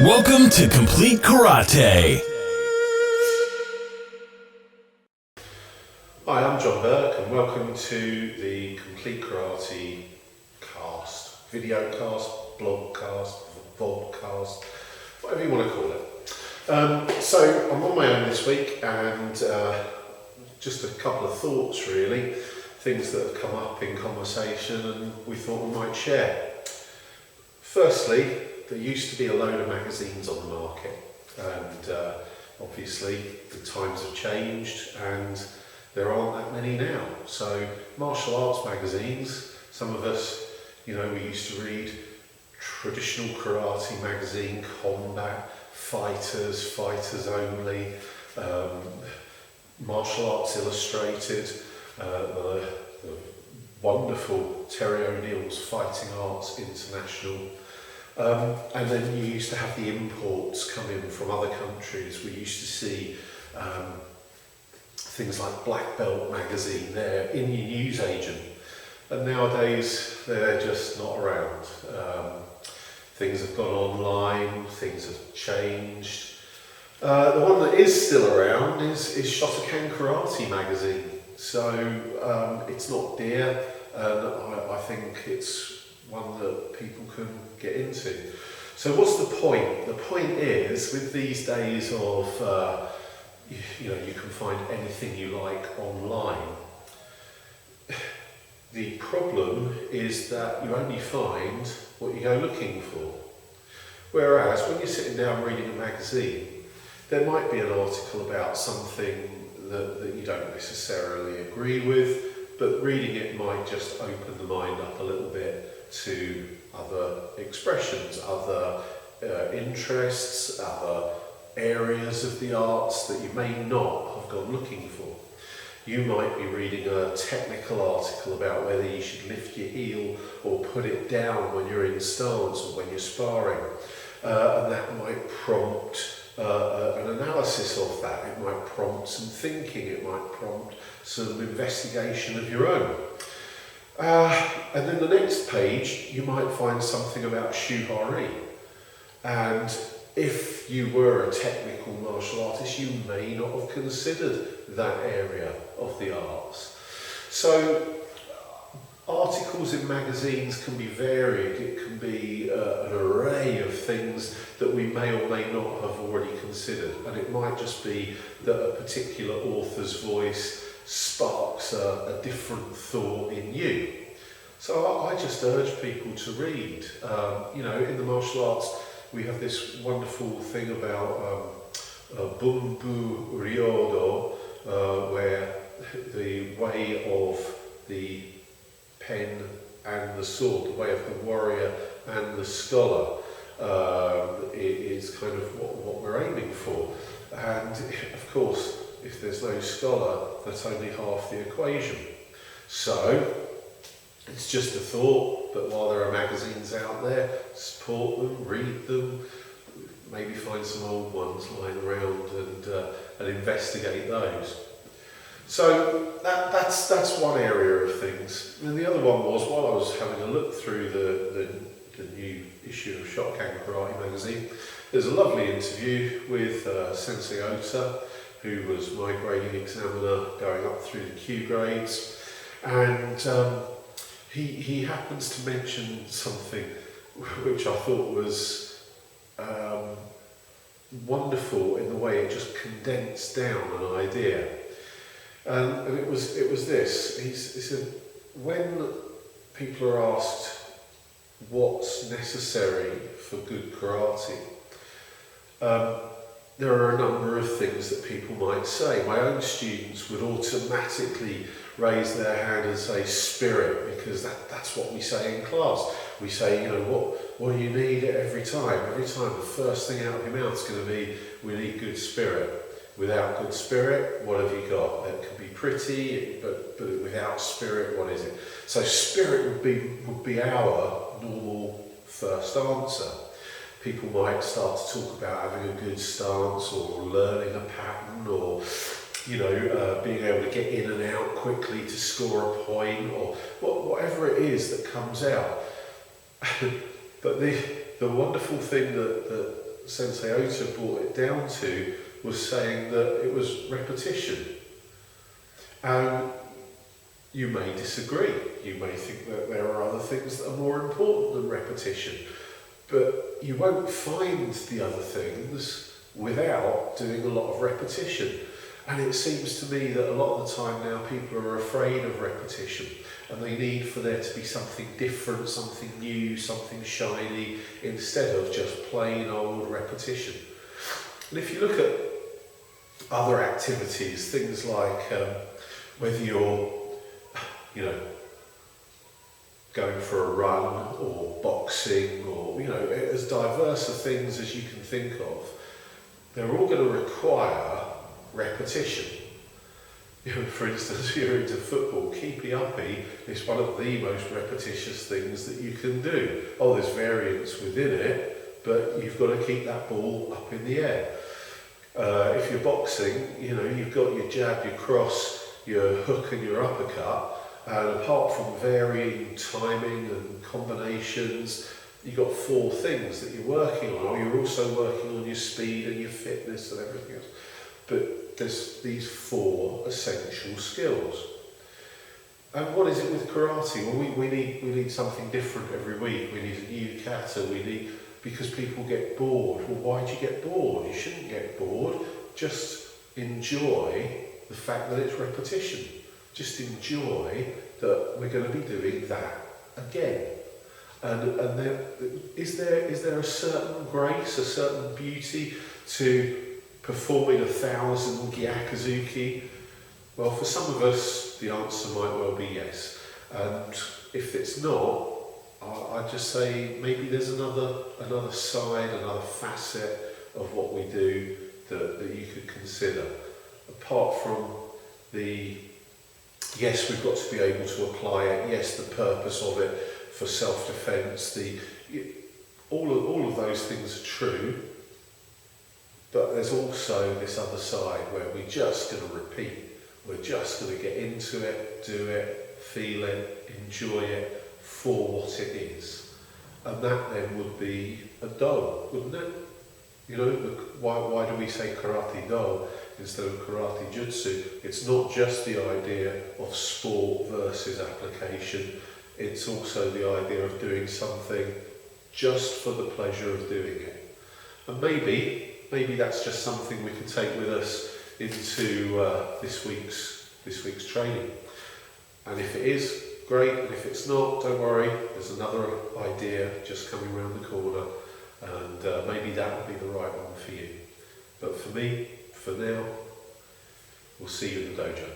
Welcome to Complete Karate. Hi, I'm John Burke and welcome to the Complete Karate cast, video cast, blogcast, vodcast, whatever you want to call it. So I'm on my own this week and just a couple of thoughts really, things that have come up in conversation and we thought we might share. Firstly, there used to be a load of magazines on the market and obviously the times have changed and there aren't that many now. So martial arts magazines, some of us, we used to read traditional karate magazine, Combat, Fighters, Fighters Only, Martial Arts Illustrated, the wonderful Terry O'Neill's Fighting Arts International. And then you used to have the imports come in from other countries. We used to see things like Black Belt magazine there in your newsagent, and nowadays they're just not around. Things have gone online, things have changed. The one that is still around is Shotokan Karate magazine. So it's not dear, and I think it's one that people can get into. So what's the point? The point is, with these days of you can find anything you like online. The problem is that you only find what you go looking for. Whereas when you're sitting down reading a magazine, there might be an article about something that you don't necessarily agree with, but reading it might just open the mind up a little bit to other expressions, other interests, other areas of the arts that you may not have gone looking for. You might be reading a technical article about whether you should lift your heel or put it down when you're in stance or when you're sparring, and that might prompt an analysis of that. It might prompt some thinking, it might prompt some investigation of your own. And then the next page you might find something about shuhari, and if you were a technical martial artist, you may not have considered that area of the arts. So articles in magazines can be varied. It can be an array of things that we may or may not have already considered, and it might just be that a particular author's voice sparks a different thought in you. So I just urge people to read. In the martial arts, we have this wonderful thing about Bunbu Ryodo, where the way of the pen and the sword, the way of the warrior and the scholar, is kind of what we're aiming for. And of course, if there's no scholar, that's only half the equation. So it's just a thought that while there are magazines out there, support them, read them, maybe find some old ones lying around and investigate those. So that's one area of things. And the other one was, while I was having a look through the new issue of Shotokan Karate magazine, there's a lovely interview with Sensei Ota, who was my grading examiner going up through the Q grades, and he happens to mention something which I thought was wonderful in the way it just condensed down an idea, and it was this. He said, when people are asked what's necessary for good karate, there are a number of things that people might say. My own students would automatically raise their hand and say spirit, because that's what we say in class. We say, what do you need every time? Every time the first thing out of your mouth is going to be, we need good spirit. Without good spirit, what have you got? It can be pretty, but without spirit, what is it? So spirit would be our normal first answer. People might start to talk about having a good stance or learning a pattern or being able to get in and out quickly to score a point or whatever it is that comes out. But the wonderful thing that Sensei Ota brought it down to was saying that it was repetition. And you may disagree. You may think that there are other things that are more important than repetition. But you won't find the other things without doing a lot of repetition. And it seems to me that a lot of the time now people are afraid of repetition and they need for there to be something different, something new, something shiny, instead of just plain old repetition. And if you look at other activities, things like whether you're, going for a run or boxing or, as diverse of things as you can think of, they're all going to require repetition. For instance, if you're into football, keepy uppy is one of the most repetitious things that you can do. Oh, there's variance within it, but you've got to keep that ball up in the air. If you're boxing, you've got your jab, your cross, your hook and your uppercut, and apart from varying timing and combinations, you've got 4 things that you're working on, or you're also working on your speed and your fitness and everything else. But there's these 4 essential skills. And what is it with karate? Well, we need something different every week. We need a new kata. Because people get bored. Well, why do you get bored? You shouldn't get bored. Just enjoy the fact that it's repetition. Just enjoy that we're going to be doing that again. And there, is there a certain grace, a certain beauty to performing 1,000 gyakuzuki? Well, for some of us, the answer might well be yes. And if it's not, I'd just say maybe there's another side, another facet of what we do that you could consider. Apart from yes, we've got to be able to apply it, yes, the purpose of it for self-defense, all of those things are true, but there's also this other side where we're just going to repeat. We're just going to get into it, do it, feel it, enjoy it for what it is. And that then would be a do, wouldn't it? Why do we say karate do instead of karate jutsu? It's not just the idea of sport versus application. It's also the idea of doing something just for the pleasure of doing it. And maybe that's just something we can take with us into this week's training. And if it is, great. And if it's not, don't worry. There's another idea just coming around the corner, and maybe that will be the right one for you. But for me, for now, we'll see you in the dojo.